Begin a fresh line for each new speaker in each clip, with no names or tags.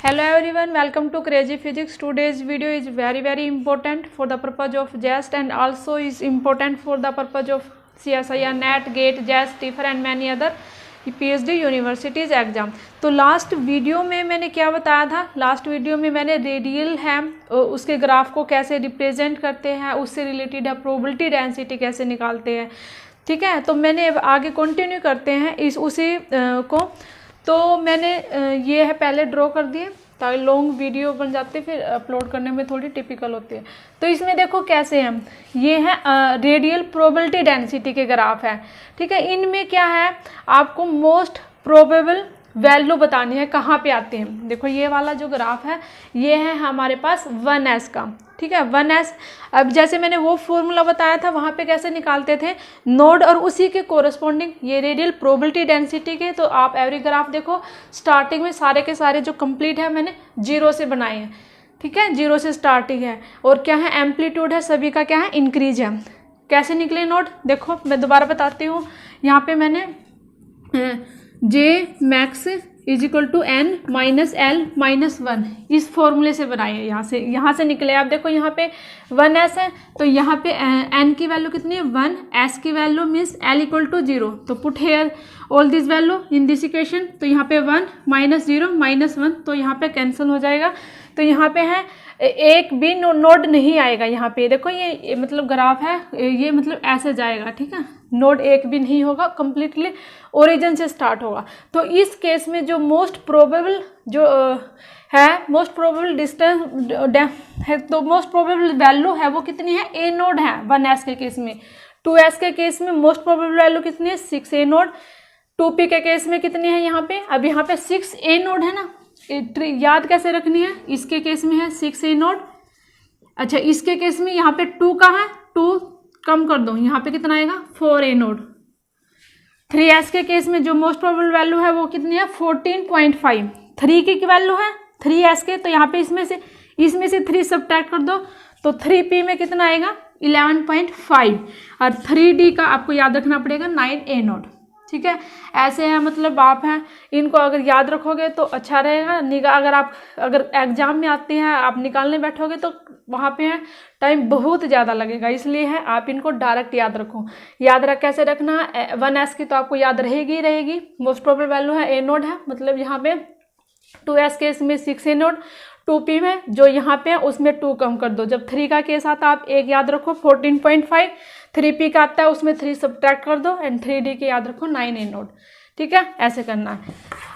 Hello everyone, welcome to Crazy Physics. Today's video is very important for the purpose of JAST and also is important for the purpose of CSIR, NET, GATE, JAST, TIFR and many other PhD universities exam. तो last video में मैंने क्या बताया था? Last video में मैंने radial है उसके ग्राफ को कैसे रिप्रेजेंट करते हैं, उससे रिलेटेड है प्रोबेबिलिटी डेंसिटी कैसे निकालते हैं, ठीक है। तो मैंने अब आगे कंटिन्यू करते हैं उसी को। तो मैंने ये है पहले ड्रॉ कर दिए ताकि लॉन्ग वीडियो बन जाते, फिर अपलोड करने में थोड़ी टिपिकल होती है। तो इसमें देखो कैसे हम, ये है रेडियल प्रोबेबिलिटी डेंसिटी के ग्राफ है, ठीक है। इनमें क्या है, आपको मोस्ट प्रोबेबल वैल्यू बतानी है कहाँ पे आते हैं। देखो ये वाला जो ग्राफ है ये है हमारे पास 1s का, ठीक है, 1s। अब जैसे मैंने वो फॉर्मूला बताया था वहाँ पे कैसे निकालते थे, नोड और उसी के कोरस्पॉन्डिंग ये रेडियल प्रोबेबिलिटी डेंसिटी के। तो आप एवरी ग्राफ देखो स्टार्टिंग में सारे के सारे जो कंप्लीट है मैंने 0 से बनाए हैं, ठीक है, 0 से स्टार्टिंग है। और क्या है, एम्पलीट्यूड है सभी का, क्या है, इंक्रीज है। कैसे निकले नोड, देखो मैं दोबारा बताती हूँ। यहाँ पे मैंने J max is equal to n minus L minus 1 इस फॉर्मूले से बनाए हैं। यहाँ से निकले। आप देखो यहाँ पे 1s है तो यहाँ पे n की वैल्यू कितनी है 1, s की value means l equal to 0। तो put here all this value in this equation. तो यहाँ पे 1 माइनस 0 माइनस 1, तो यहाँ पे कैंसिल हो जाएगा। तो यहाँ पे है एक भी नोड नहीं आएगा। यहाँ पे देखो ये मतलब ग्राफ है, ये मतलब ऐसे जाएगा, ठीक है, नोड एक भी नहीं होगा, कंप्लीटली ओरिजिन से स्टार्ट होगा। तो इस केस में जो मोस्ट प्रोबेबल जो है, मोस्ट प्रोबेबल डिस्टेंस है, तो मोस्ट प्रोबेबल वैल्यू है वो कितनी है, ए नोड है 1s के केस में। 2s के केस में मोस्ट प्रोबेबल वैल्यू कितनी है 6a नोड। 2p के केस में कितनी है यहाँ पे, अब यहाँ पे 6a नोड है ना। याद कैसे रखनी है, इसके केस में है 6a नोड। अच्छा इसके केस में यहाँ पे 2 का है, 2 कम कर दो, यहाँ पे कितना आएगा 4a नोड। 3s के केस में जो मोस्ट प्रोबेबल वैल्यू है वो कितनी है 14.5। 3 की वैल्यू है 3s के, तो यहाँ पे इसमें से 3 सब्ट्रैक्ट कर दो, तो 3p में कितना आएगा 11.5। और 3d का आपको याद रखना पड़ेगा 9a नोड, ठीक है। ऐसे है, मतलब आप हैं इनको अगर याद रखोगे तो अच्छा रहेगा। निगाह अगर एग्जाम में आते हैं, आप निकालने बैठोगे तो वहाँ पे है टाइम बहुत ज़्यादा लगेगा, इसलिए है आप इनको डायरेक्ट याद रखो। कैसे रखना, 1s की तो आपको याद रहेगी। मोस्ट प्रोबेबल वैल्यू है ए नोड है, मतलब यहाँ पे 2s केस में 6a नोड। 2p में जो यहाँ पे है उसमें 2 कम कर दो। जब 3 का केस आता है आप एक याद रखो 14.5, 3p का आता है उसमें 3 सब्ट्रैक्ट कर दो, एंड 3d के याद रखो 9a नोड, ठीक है। ऐसे करना है।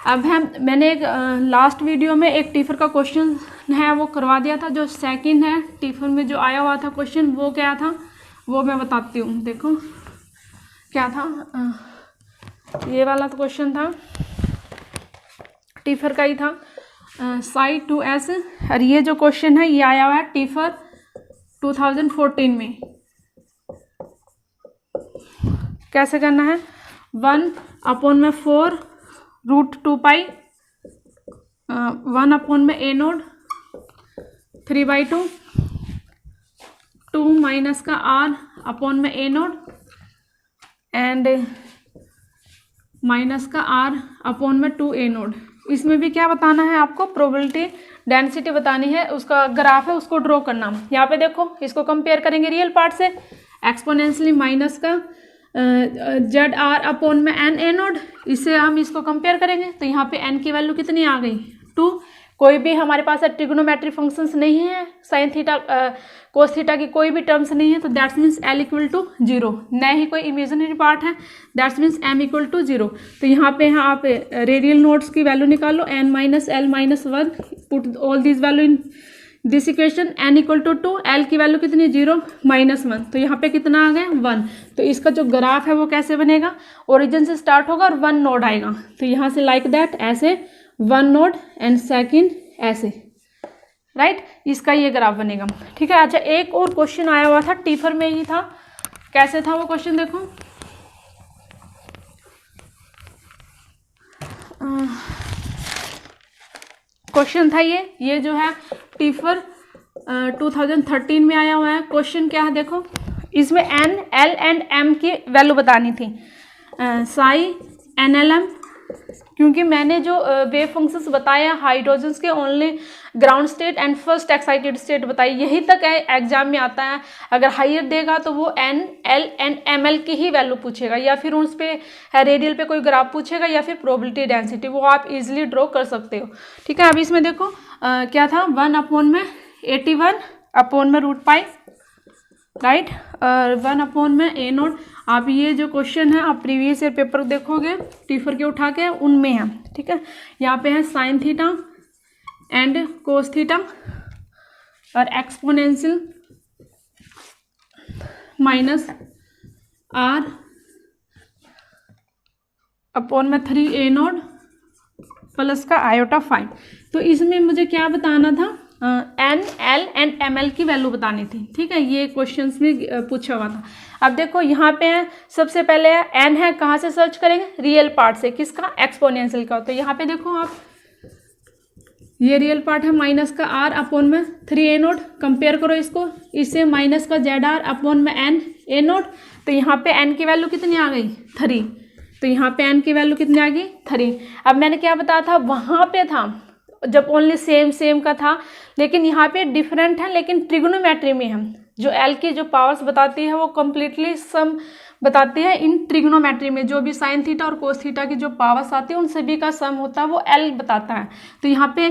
अब मैंने एक लास्ट वीडियो में एक टीफर का क्वेश्चन है वो करवा दिया था। जो सेकंड है टीफर में जो आया हुआ था क्वेश्चन वो क्या था वो मैं बताती हूँ। देखो क्या था, ये वाला तो क्वेश्चन था टीफर का ही था, साई 2s। और ये जो क्वेश्चन है ये आया हुआ है टीफर 2014 में। कैसे करना है, 1/4 रूट 2 पाई, 1/a नोड 3/2, 2 माइनस का r/a नोड एंड माइनस का r/2a नोड। इसमें भी क्या बताना है आपको, प्रोबेबिलिटी डेंसिटी बतानी है, उसका ग्राफ है उसको ड्रॉ करना। यहाँ पे देखो इसको कंपेयर करेंगे रियल पार्ट से, एक्सपोनेंशियली माइनस का ZR/n a नोड, इससे हम इसको कंपेयर करेंगे। तो यहाँ पे n की वैल्यू कितनी आ गई 2। कोई भी हमारे पास ट्रिग्नोमेट्री फंक्शंस नहीं है, साइन थीटा कोस थीटा की कोई भी टर्म्स नहीं है, तो that's means l equal to 0, न ही कोई इमेजिनरी पार्ट है, that's means m equal to 0। तो यहाँ पे है आप रेडियल नोड्स की वैल्यू निकालो, n minus l minus 1, put all this value in this equation, n equal to 2, l की वैल्यू कितनी 0 माइनस 1, तो यहाँ पे कितना आ गया 1। तो इसका जो ग्राफ है वो कैसे बनेगा, ओरिजिन से स्टार्ट होगा और 1 नोड आएगा। तो यहाँ से लाइक दैट ऐसे 1 नोड एंड सेकंड ऐसे, राइट, इसका ये ग्राफ बनेगा, ठीक है। अच्छा एक और क्वेश्चन आया हुआ था टीफर में ही था, कैसे था वो क्वेश्चन देखो। क्वेश्चन था ये जो है टीफर 2013 में आया हुआ है। क्वेश्चन क्या है देखो, इसमें n, l एंड m की वैल्यू बतानी थी। साई NLM क्योंकि मैंने जो वेव फंक्शंस बताए हैं हाइड्रोजन्स के only ground state and first excited state बताई, यही तक एग्जाम में आता है। अगर हायर देगा तो वो N L and M L की ही वैल्यू पूछेगा, या फिर उस पर रेडियल पे कोई ग्राफ पूछेगा, या फिर प्रोबेबिलिटी डेंसिटी, वो आप इजिली ड्रॉ कर सकते हो। ठीक है, अभी इसमें देखो क्या था 1/81/√π, राइट, 1/A0। आप ये जो क्वेश्चन है आप प्रीवियस ईयर पेपर देखोगे टीफर के उठा के, उनमें है। ठीक है, यहाँ पे है sine theta and cos theta और एक्सपोनेंशियल -R/3A0 प्लस का आयोटा 5। तो इसमें मुझे क्या बताना था, N L and M L की वैल्यू बतानी थी। ठीक है, ये क्वेश्चंस में पूछा हुआ था। अब देखो यहाँ पे है, सबसे पहले एन है, कहाँ से सर्च करेंगे, रियल पार्ट से, किसका, एक्सपोनेंशियल का। तो यहाँ पे देखो आप, ये रियल पार्ट है माइनस का R/3A0, कंपेयर करो इसको, इससे माइनस का ZR/n A0। तो यहाँ पे n की वैल्यू कितनी आ गई, 3। तो यहाँ पे n की वैल्यू कितनी आ गई, 3। अब मैंने क्या बताया था, वहाँ पे था जब ओनली सेम का था, लेकिन यहाँ पे डिफरेंट है, लेकिन ट्रिग्नोमेट्री में है। जो एल की जो पावर्स बताती है वो कम्प्लीटली सम बताती है इन ट्रिग्नोमेट्री में। जो भी साइन थीटा और कोस थीटा की जो पावर्स आती है उन सभी का सम होता है, वो एल बताता है। तो यहाँ पे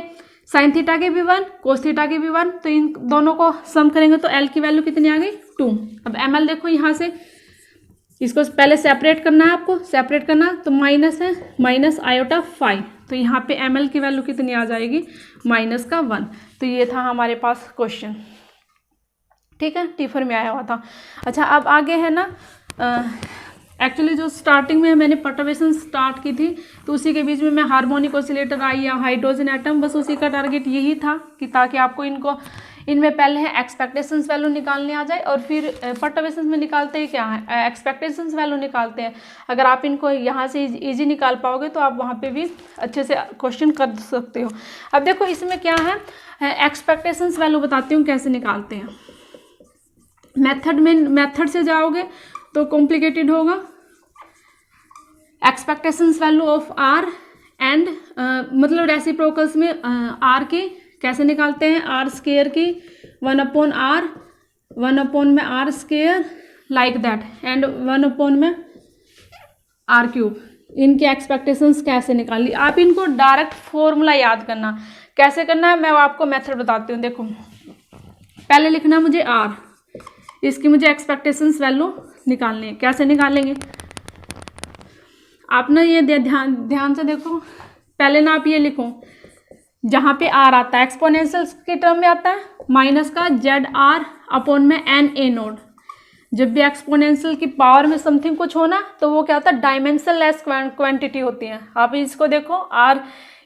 साइन थीटा के भी 1, कोस थीटा के भी 1, तो इन दोनों को सम करेंगे तो एल की वैल्यू कितनी आ गई, 2। अब एम एल देखो, यहाँ से इसको पहले सेपरेट करना है, आपको सेपरेट करना, तो माइनस है -आयोटा 5। तो यहाँ पे एम एल की वैल्यू कितनी आ जाएगी, -1। तो ये था हमारे पास क्वेश्चन। ठीक है, टीफर में आया हुआ था। अच्छा, अब आगे है ना, एक्चुअली जो स्टार्टिंग में मैंने पर्टर्बेशन स्टार्ट की थी, तो उसी के बीच में मैं हार्मोनिक ऑसिलेटर आई या हाइड्रोजन एटम, बस उसी का टारगेट यही था कि ताकि आपको इनमें पहले है एक्सपेक्टेशंस वैल्यू निकालने आ जाए, और फिर पर्टर्बेशंस में निकालते हैं क्या है, एक्सपेक्टेशंस वैल्यू निकालते हैं। अगर आप इनको यहाँ से इजी निकाल पाओगे तो आप वहाँ पे भी अच्छे से क्वेश्चन कर सकते हो। अब देखो इसमें क्या है, एक्सपेक्टेशंस वैल्यू बताती हूँ कैसे निकालते हैं। मेथड से जाओगे तो कॉम्प्लिकेटेड होगा। Expectations value of R and मतलब रेसिप्रोकल्स में आर की कैसे निकालते हैं, आर स्क्वायर की 1/r 1/r square like that and 1/r³। इनके एक्सपेक्टेशंस कैसे निकाली, आप इनको डायरेक्ट फॉर्मूला याद करना, कैसे करना है मैं आपको मेथड बताती हूँ। देखो पहले लिखना है मुझे आर, इसकी मुझे एक्सपेक्टेशंस वैल्यू निकालनी है। कैसे निकालेंगे आप ना, ये ध्यान से देखो। पहले ना आप ये लिखो, जहाँ पे आर आता है एक्सपोनेंशियल के टर्म में आता है माइनस का ZR/n/A0। जब भी एक्सपोनेंशियल की पावर में समथिंग कुछ होना तो वो क्या होता है, डायमेंशन लेस क्वांटिटी होती है। आप इसको देखो, आर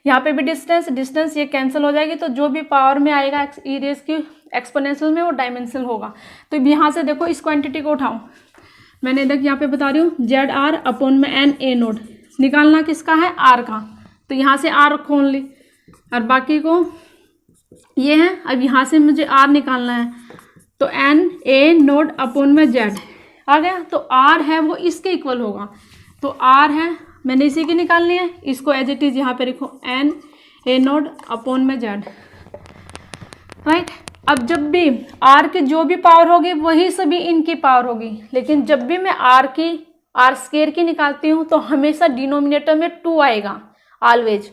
यहाँ पे भी डिस्टेंस ये कैंसिल हो जाएगी, तो जो भी पावर में आएगा ई रेज की एक्सपोनेंशियल में वो डायमेंशनल होगा। तो यहाँ से देखो इस क्वांटिटी को उठाओ, मैंने देख यहाँ पे बता रही हूँ ZR/n/A0 निकालना किसका है, आर का। तो यहाँ से आर खोल ली और बाकी को ये है। अब यहाँ से मुझे आर निकालना है, तो NA0/Z आ गया। तो आर है वो इसके इक्वल होगा, तो आर है मैंने इसी की निकालनी है, इसको एज इट इज यहाँ पे लिखो NA0/Z, राइट। अब जब भी आर की जो भी पावर होगी वही सभी इनकी पावर होगी, लेकिन जब भी मैं आर स्क्वायर की निकालती हूँ तो हमेशा डिनोमिनेटर में 2 आएगा, ऑलवेज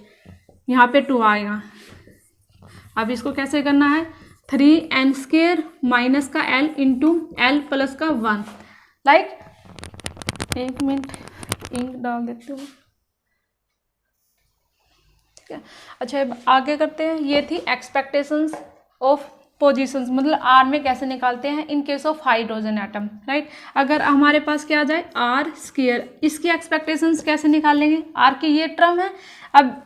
यहाँ पे 2 आएगा। अब इसको कैसे करना है, 3n² माइनस का l इंटू l प्लस का 1, लाइक। एक मिनट इंक डाल देते हो, ठीक है। अच्छा अब आगे करते हैं। ये थी एक्सपेक्टेशंस ऑफ पोजीशंस, मतलब आर में कैसे निकालते हैं in case of hydrogen atom, right. अगर हमारे पास क्या आ जाए आर स्क्वायर, इसकी एक्सपेक्टेशंस कैसे निकालेंगे, आर की ये टर्म है। अब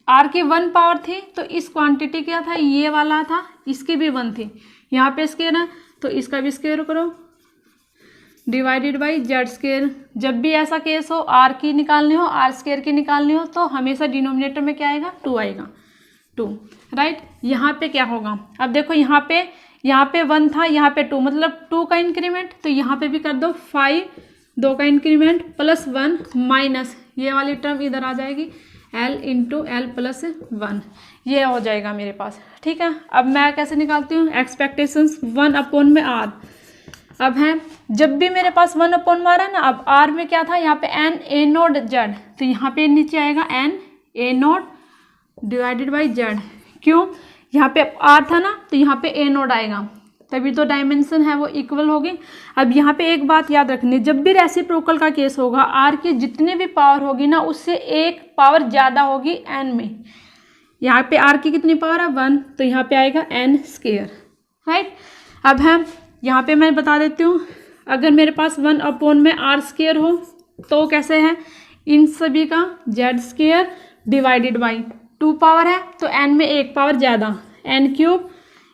आर की 1 पावर थी तो इस क्वांटिटी क्या था, ये वाला था, इसकी भी 1 थी, यहाँ पे स्क्वायर है तो इसका भी स्क्वायर करो डिवाइडेड बाई जेड स्क्वायर। जब भी ऐसा केस हो आर की निकालनी हो, आर स्क्वायर की निकालनी हो, तो हमेशा डिनोमिनेटर में क्या आएगा, 2 आएगा, 2, राइट। यहाँ पे क्या होगा, अब देखो यहाँ पे 1 था, यहाँ पे 2, मतलब 2 का इंक्रीमेंट, तो यहाँ पे भी कर दो 5, 2 का इंक्रीमेंट प्लस 1 माइनस ये वाली टर्म इधर आ जाएगी, L इंटू L प्लस 1, ये हो जाएगा मेरे पास। ठीक है, अब मैं कैसे निकालती हूँ एक्सपेक्टेशंस 1 अपॉन में R। अब है जब भी मेरे पास 1 अपॉन में आ रहा है ना, अब R में क्या था, यहाँ पे N A नोट Z, तो यहाँ पे नीचे आएगा N A note divided by Z। क्यों, यहाँ पे R था ना, तो यहाँ पे A नोट आएगा, तभी तो डायमेंशन है वो इक्वल होगी। अब यहाँ पे एक बात याद रखनी, जब भी रेसिप्रोकल का केस होगा, R की जितनी भी पावर होगी ना, उससे एक पावर ज़्यादा होगी N में। यहाँ पे R की कितनी पावर है 1, तो यहाँ पे आएगा N स्क्वायर, राइट। अब है यहाँ पे मैं बता देती हूँ, अगर मेरे पास 1 अपॉन में R स्क्वायर हो तो कैसे है, इन सभी का Z square divided by 2 power है, तो N में एक पावर ज़्यादा, N cube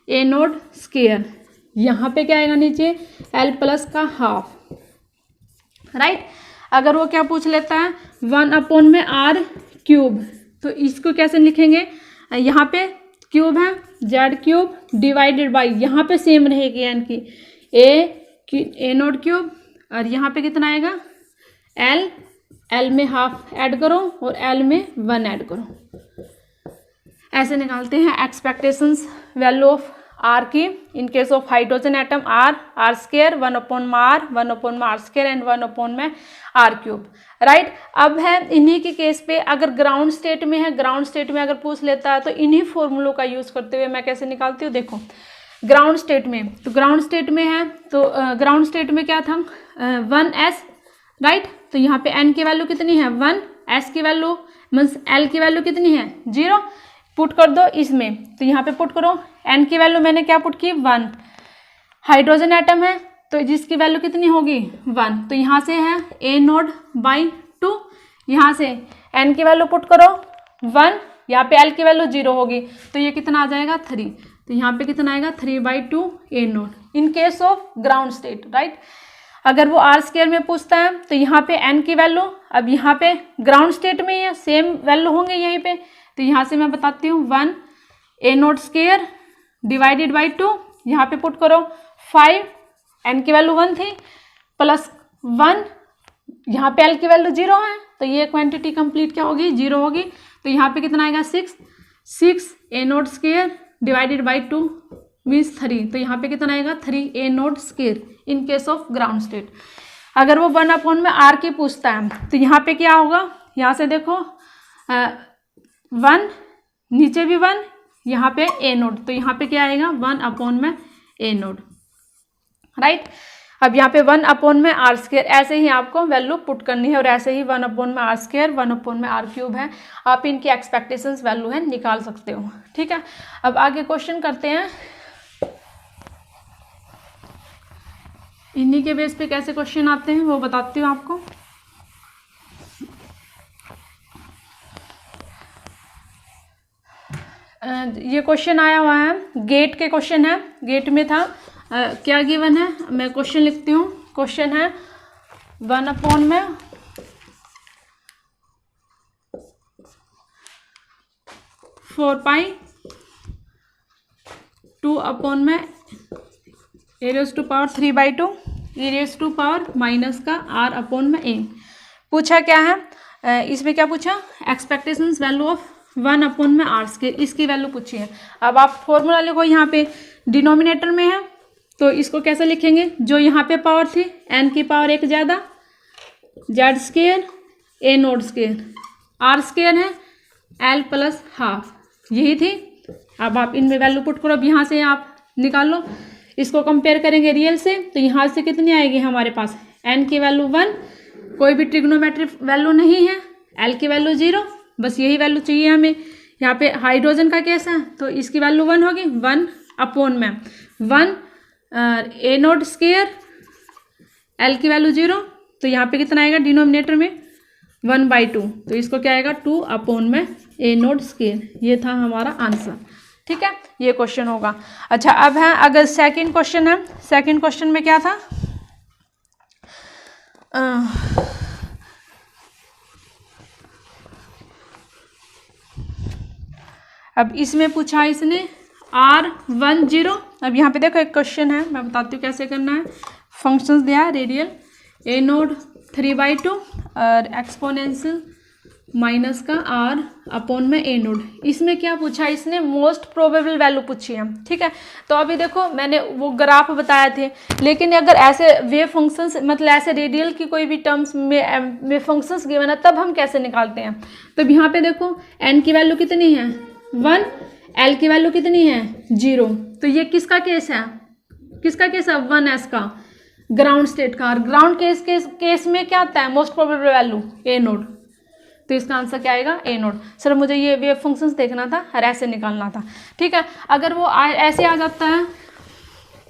A note square. यहाँ पे क्या आएगा नीचे, L प्लस का हाफ, राइट। अगर वो क्या पूछ लेता है 1 अपॉन में R क्यूब, तो इसको कैसे लिखेंगे, यहाँ पे क्यूब है Z क्यूब डिवाइडेड बाई, यहाँ पे सेम रहेगी N की A नोट क्यूब, और यहाँ पे कितना आएगा L में हाफ ऐड करो और L में 1 ऐड करो। ऐसे निकालते हैं एक्सपेक्टेशंस वैल्यू ऑफ R की। In case of hydrogen atom R square 1 upon में R, 1 अपॉन में R स्क्वायर एंड 1 अपॉन में R क्यूब, राइट। अब है इन्हीं के केस पे अगर ग्राउंड स्टेट में है, ग्राउंड स्टेट में अगर पूछ लेता है तो इन्हीं फॉर्मूलों का यूज़ करते हुए मैं कैसे निकालती हूँ, देखो ग्राउंड स्टेट में, तो ग्राउंड स्टेट में है तो ग्राउंड स्टेट में क्या था 1s, राइट। तो यहाँ पे n की वैल्यू कितनी है 1, s की वैल्यू मीन्स l की वैल्यू कितनी है 0, पुट कर दो इसमें, तो यहाँ पे पुट करो, n की वैल्यू मैंने क्या पुट की 1, हाइड्रोजन एटम है तो जिसकी वैल्यू कितनी होगी 1, तो यहाँ से है A नोट बाई 2, यहाँ से n की वैल्यू पुट करो 1, यहाँ पे l की वैल्यू 0 होगी, तो ये कितना आ जाएगा 3, तो यहाँ पे कितना आएगा 3/2 A note in case of ground state, right. अगर वो R स्क्वायर में पूछता है तो यहाँ पे n की वैल्यू, अब यहाँ पे ग्राउंड स्टेट में ही सेम वैल्यू होंगे यहीं पे, तो यहाँ से मैं बताती हूँ 1 A note square divided by 2, यहाँ पे पुट करो 5, n की वैल्यू 1 थी प्लस 1, यहाँ पे l की वैल्यू 0 है, तो ये क्वांटिटी कंप्लीट क्या होगी 0 होगी, तो यहाँ पे कितना आएगा 6 A note square divided by 2 means 3, तो यहाँ पे कितना आएगा 3 A note square in case of ground state. अगर वो 1 अपॉन में R की पूछता है तो यहाँ पे क्या होगा, यहाँ से देखो 1 नीचे भी 1, यहाँ पे A नोट, तो यहाँ पे क्या आएगा 1 अपॉन में A नोट, राइट। अब यहाँ पे 1 अपॉन में R स्क्वायर, ऐसे ही आपको वैल्यू पुट करनी है, और ऐसे ही 1 अपॉन में R स्क्वायर 1 अपॉन में R क्यूब है, आप इनकी एक्सपेक्टेशंस वैल्यू है निकाल सकते हो, ठीक है। अब आगे क्वेश्चन करते हैं, इन्हीं के बेस पे कैसे क्वेश्चन आते हैं वो बताती हूँ आपको। ये क्वेश्चन आया हुआ है, गेट के क्वेश्चन है, गेट में था क्या गिवन है, मैं क्वेश्चन लिखती हूँ। क्वेश्चन है 1 अपॉन में 4 2 अपॉन में a raise to power 3/2 e raise to power minus का r अपॉन में a। पूछा क्या है, इसमें क्या पूछा, एक्सपेक्टेशंस वैल्यू ऑफ 1 अपॉन में R स्क्वायर, इसकी वैल्यू पूछी है। अब आप फॉर्मूला लिखो, यहाँ पे डिनोमिनेटर में है तो इसको कैसे लिखेंगे, जो यहाँ पे पावर थी n की पावर 1 ज़्यादा Z square A note square, R square है L प्लस हाफ, यही थी। अब आप इनमें वैल्यू पुट करो, अब यहाँ से आप निकाल लो, इसको कंपेयर करेंगे रियल से, तो यहाँ से कितनी आएगी हमारे पास n की वैल्यू 1, कोई भी ट्रिग्नोमेट्रिक वैल्यू नहीं है, L की वैल्यू 0, बस यही वैल्यू चाहिए हमें। यहाँ पे हाइड्रोजन का केस है तो इसकी वैल्यू 1 होगी, 1 अपॉन में 1 A नोट स्क्वायर, L की वैल्यू 0, तो यहाँ पे कितना आएगा डिनोमिनेटर में 1/2, तो इसको क्या आएगा 2 अपॉन में A नोट स्क्वायर, ये था हमारा आंसर, ठीक है। ये क्वेश्चन होगा। अच्छा अब है अगर सेकंड क्वेश्चन है, सेकंड क्वेश्चन में क्या था, अब इसमें पूछा इसने R10, अब यहाँ पे देखो एक क्वेश्चन है, मैं बताती हूँ कैसे करना है। फंक्शंस दिया है रेडियल A नोट 3/2 और एक्सपोनेंशियल माइनस का आर अपॉन में ए नोड। इसमें क्या पूछा इसने, मोस्ट प्रोबेबल वैल्यू पूछी है, ठीक है। तो अभी देखो मैंने वो ग्राफ बताए थे, लेकिन अगर ऐसे वेव फंक्शंस मतलब ऐसे रेडियल की कोई भी टर्म्स में फंक्शंस गिवन है तब हम कैसे निकालते हैं। तो यहाँ पे देखो एन की वैल्यू कितनी है 1, एल की वैल्यू कितनी है 0। तो ये किसका केस है, किसका केस है 1s का, ग्राउंड स्टेट का। और ग्राउंड केस में क्या आता है मोस्ट प्रोबेबल वैल्यू ए नोड। तो इसका आंसर क्या आएगा ए नोड। सर मुझे ये वेव फंक्शंस देखना था और ऐसे निकालना था, ठीक है। अगर वो ऐसे आ जाता है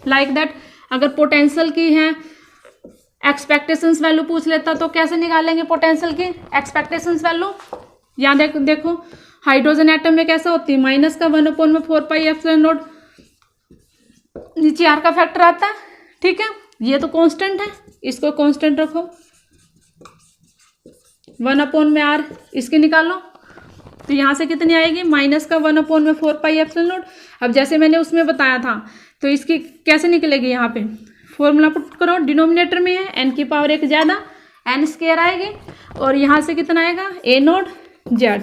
लाइक दैट, अगर पोटेंशियल की है एक्सपेक्टेशंस वैल्यू पूछ लेता तो कैसे निकालेंगे पोटेंशियल की एक्सपेक्टेशंस वैल्यू। यहाँ देखो हाइड्रोजन एटम में कैसे होती है माइनस का 1/4 पाई एप्सिलॉन नॉट, नीचे आर का फैक्टर आता है, ठीक है। ये तो कांस्टेंट है, इसको कांस्टेंट रखो, 1/r इसके निकालो। तो यहाँ से कितनी आएगी माइनस का 1/4 पाई एप्सिलॉन नॉट। अब जैसे मैंने उसमें बताया था तो इसकी कैसे निकलेगी, यहाँ पे फॉर्मूला पुट करो, डिनोमिनेटर में है n की पावर 1 ज़्यादा n स्क्वायर आएगी, और यहाँ से कितना आएगा a नोट z।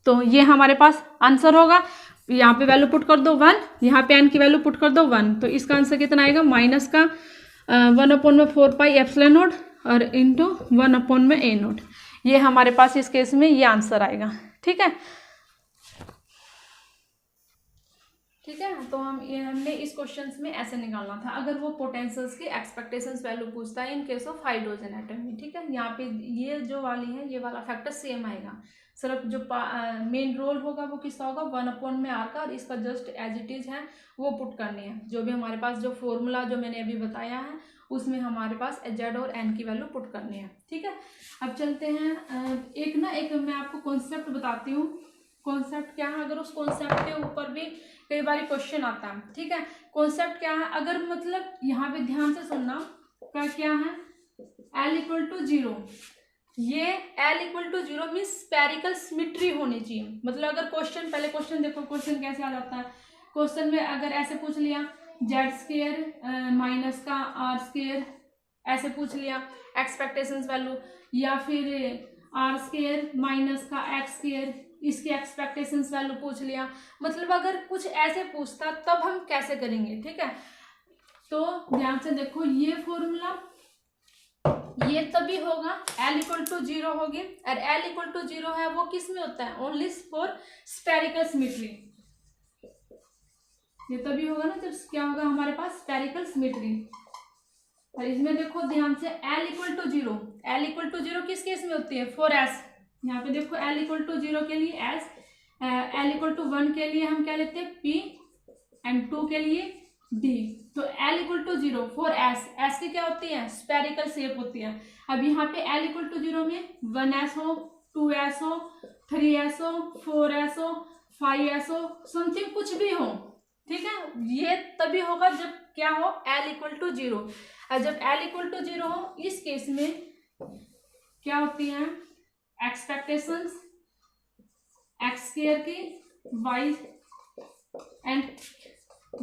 तो ये हमारे पास आंसर होगा। यहाँ पे वैल्यू पुट कर दो 1, यहाँ पे n की वैल्यू पुट कर दो 1। तो इसका आंसर कितना आएगा माइनस का 1/4 पाई एप्सिलॉन नॉट और इंटू 1/a नोट। ये हमारे पास इस केस में ये आंसर आएगा, ठीक है। ठीक है, तो हमने इस क्वेश्चन में ऐसे निकालना था अगर वो पोटेंशियल्स की एक्सपेक्टेशंस वैल्यू पूछता है in case of hydrogen atom में, ठीक है। यहाँ पे ये जो वाली है ये वाला फैक्टर सेम आएगा, सिर्फ जो मेन रोल होगा वो किसका होगा 1/r का, और इसका जस्ट एज इट इज है वो पुट करनी है। जो भी हमारे पास जो फॉर्मूला जो मैंने अभी बताया है उसमें हमारे पास z और n की वैल्यू पुट करनी है, ठीक है। अब चलते हैं एक मैं आपको कॉन्सेप्ट बताती हूँ। कॉन्सेप्ट क्या है, अगर उस कॉन्सेप्ट के ऊपर भी कई बार क्वेश्चन आता है, ठीक है। कॉन्सेप्ट क्या है, अगर मतलब यहाँ पे ध्यान से सुनना, क्या है L = 0, ये L = 0 मीन्स स्पेरिकल सिमेट्री होनी चाहिए। मतलब अगर क्वेश्चन, पहले क्वेश्चन देखो क्वेश्चन कैसे आ जाता है। क्वेश्चन में अगर ऐसे पूछ लिया z² माइनस का r² ऐसे पूछ लिया एक्सपेक्टेशंस वैल्यू, या फिर r² माइनस का x² इसकी एक्सपेक्टेशंस वैल्यू पूछ लिया। मतलब अगर कुछ ऐसे पूछता तब हम कैसे करेंगे, ठीक है। तो ध्यान से देखो ये फॉर्मूला ये तभी होगा L = 0 होगी, और L = 0 है वो किस में होता है ओनली फॉर स्पेरिकल सिमेट्री। ये तभी होगा ना जब क्या होगा हमारे पास स्पेरिकल सिमेट्री। और इसमें देखो ध्यान से L = 0, L = 0 किस केस में होती है फॉर S। यहाँ पे देखो L = 0 के लिए S, L = 1 के लिए हम क्या लेते हैं P, एंड 2 के लिए D। तो L = 0 फॉर S की क्या होती है स्पेरिकल शेप होती है। अब यहाँ पे L = 0 में 1s हो, 2s हो, 3s हो, 4s हो, 5s हो, समथिंग कुछ भी हो, ठीक है। ये तभी होगा जब क्या हो L = 0। और जब L = 0 हो इस केस में क्या होती है एक्सपेक्टेशंस x² की, y एंड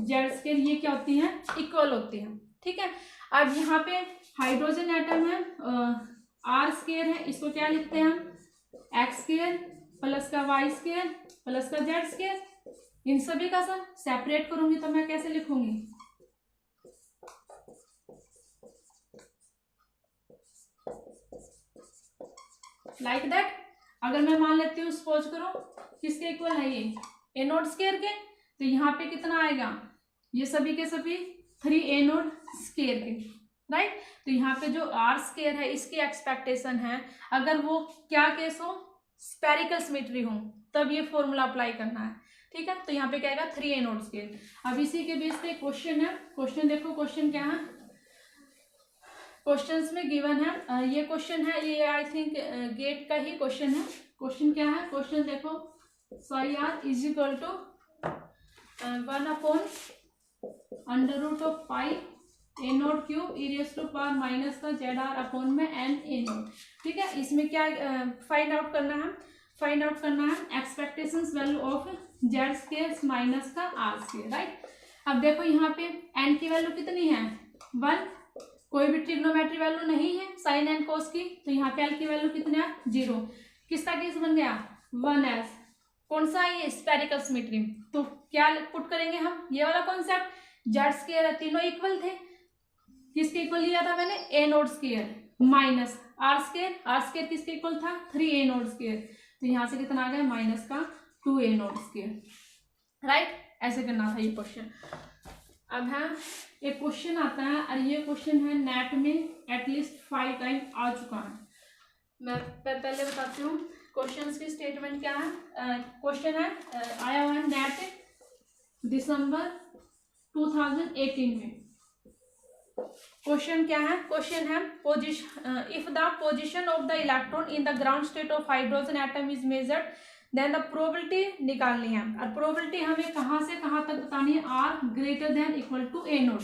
z² ये क्या होती हैं इक्वल होती हैं, ठीक है। अब यहाँ पे हाइड्रोजन एटम है r² है, इसको क्या लिखते हैं हम x² प्लस का y² प्लस का z²। इन सभी का सब सेपरेट करूंगी तो मैं कैसे लिखूंगी लाइक दैट। अगर मैं मान लेती हूँ सपोज करो किसके इक्वल है ये a0² के, तो यहाँ पे कितना आएगा ये सभी के सभी 3a0² के, राइट। तो यहाँ पे जो r² है इसकी एक्सपेक्टेशन है अगर वो क्या केस हो स्पेरिकल सिमेट्री हो तब ये फॉर्मूला अप्लाई करना है, ठीक है। तो यहाँ पे क्या आएगा 3a0²। अब इसी के बेस पे क्वेश्चन है, क्वेश्चन देखो क्वेश्चन क्या है, क्वेश्चंस में गिवन है ये क्वेश्चन है, ये आई थिंक गेट का ही क्वेश्चन है। क्वेश्चन क्या है, क्वेश्चन देखो सॉरी यार = 1/√πa0³ e⁻⁻⁻n ठीक है। इसमें क्या फाइंड आउट करना है, expectations value of z² minus का r², राइट। अब देखो यहाँ पे n की वैल्यू कितनी है 1, कोई भी ट्रिग्नोमेट्री वैल्यू नहीं है साइन एंड कोस की, तो यहाँ पे एल की वैल्यू कितना है 0। किसका केस बन गया 1s। कौन सा ये स्फेरिकल सिमेट्री, तो क्या पुट करेंगे हम, ये वाला कॉन्सेप्ट, जेड स्क्वायर है, तीनों इक्वल थे, किसके इक्वल लिया था मैंने A nought square minus R square किसके इक्वल था 3a नोट स्क्वायर, तो यहाँ से कितना आ गया माइनस का 2a नोट स्क्वायर, राइट। ऐसे करना था ये क्वेश्चन। अब है एक क्वेश्चन आता है, और ये क्वेश्चन है नेट में एटलीस्ट 5 टाइम आ चुका है। मैं पहले बताती हूँ क्वेश्चन की स्टेटमेंट क्या है। क्वेश्चन है आया हुआ है नेट दिसंबर 2018 में। क्वेश्चन क्या है, क्वेश्चन है if the position of the electron in the ground state of hydrogen atom is measured then the probability निकालनी है, और प्रोबेबिलिटी हमें कहाँ से कहाँ तक बतानी है, R greater than equal to A naught.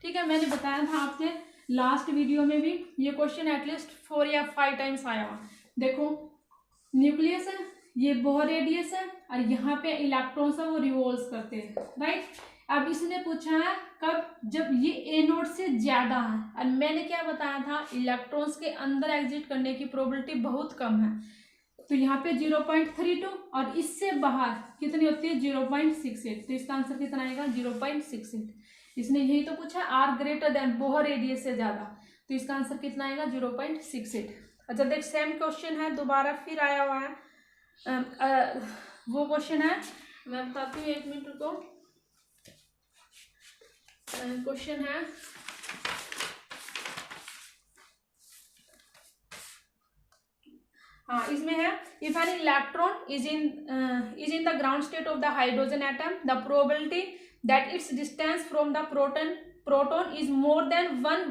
ठीक है, मैंने बताया था आपसे लास्ट वीडियो में भी, ये क्वेश्चन एटलीस्ट 4 या 5 टाइम्स आया हुआ। देखो न्यूक्लियस है, ये बोहर रेडियस है, और यहाँ पे इलेक्ट्रॉन्स है वो रिवॉल्व करते हैं, राइट। अब इसने पूछा है कब, जब ये ए नोट से ज्यादा है, और मैंने क्या बताया था इलेक्ट्रॉन्स के अंदर एग्जिट करने की प्रोबेबिलिटी बहुत कम है, तो यहाँ पे 0.32 और इससे बाहर कितनी होती है 0.68, तो इसका आंसर कितना आएगा 0.68। इसने यही तो पूछा R greater than Bohr radius से ज्यादा, तो इसका आंसर कितना आएगा 0.68। अच्छा देख सेम क्वेश्चन है दोबारा फिर आया हुआ है, वो क्वेश्चन है मैं बताती हूँ, 1 मिनट रुको। क्वेश्चन है हाँ इसमें है if an electron is in the ground state of the hydrogen atom the probability that it's distance from the proton is more than 1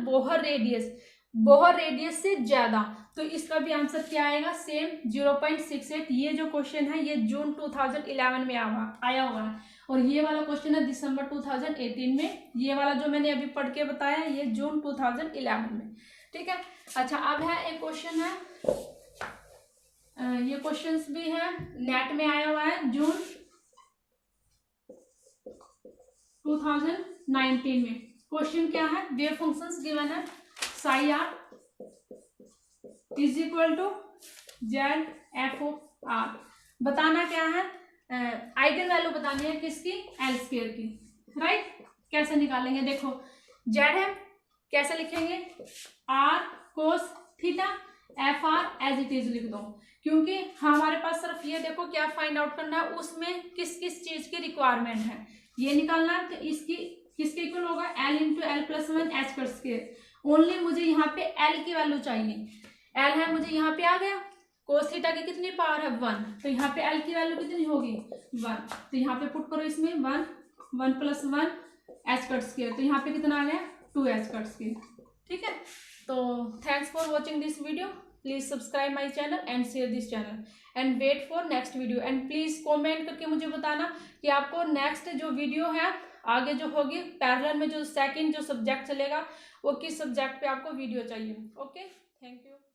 Bohr radius से ज्यादा, तो इसका भी आंसर क्या आएगा सेम 0.68। ये जो क्वेश्चन है ये जून 2011 में आया हुआ है, और ये वाला क्वेश्चन है दिसंबर 2018 में, ये वाला जो मैंने अभी पढ़ के बताया ये जून 2011 में। ठीक है, अच्छा अब है एक क्वेश्चन है, ये क्वेश्चंस भी है नेट में आया हुआ है जून 2019 में। क्वेश्चन क्या है, वेव फंक्शंस गिवन है psi R is equal to Z F of R, बताना क्या है आइगन वैल्यू बतानी है किसकी एल स्क्वायर की, राइट। कैसे निकालेंगे, देखो जेड है कैसे लिखेंगे R cos theta, F R as it is लिख दो, क्योंकि हमारे पास सिर्फ ये देखो क्या फाइंड आउट करना है उसमें किस किस चीज की रिक्वायरमेंट है, ये निकालना है। तो इसकी किसके इक्वल होगा L into L plus 1 H कर स्क्वायर, ओनली मुझे यहाँ पे एल की वैल्यू चाहिए, एल है मुझे यहाँ पे आ गया, कोस थीटा की कितनी पावर है 1, तो यहाँ पे एल की वैल्यू कितनी होगी 1, तो यहाँ पे पुट करो इसमें 1 प्लस 1 एच कट स्क्वायर, तो यहाँ पे कितना आ गया 2 एच कट स्क्वायर। ठीक है, तो thanks for watching this video, please subscribe my channel and share this channel and wait for next video, and please comment करके मुझे बताना कि आपको नेक्स्ट जो वीडियो है आगे जो होगी पैरेलल में जो सेकंड जो सब्जेक्ट चलेगा वो किस सब्जेक्ट पे आपको वीडियो चाहिए। Okay, thank you.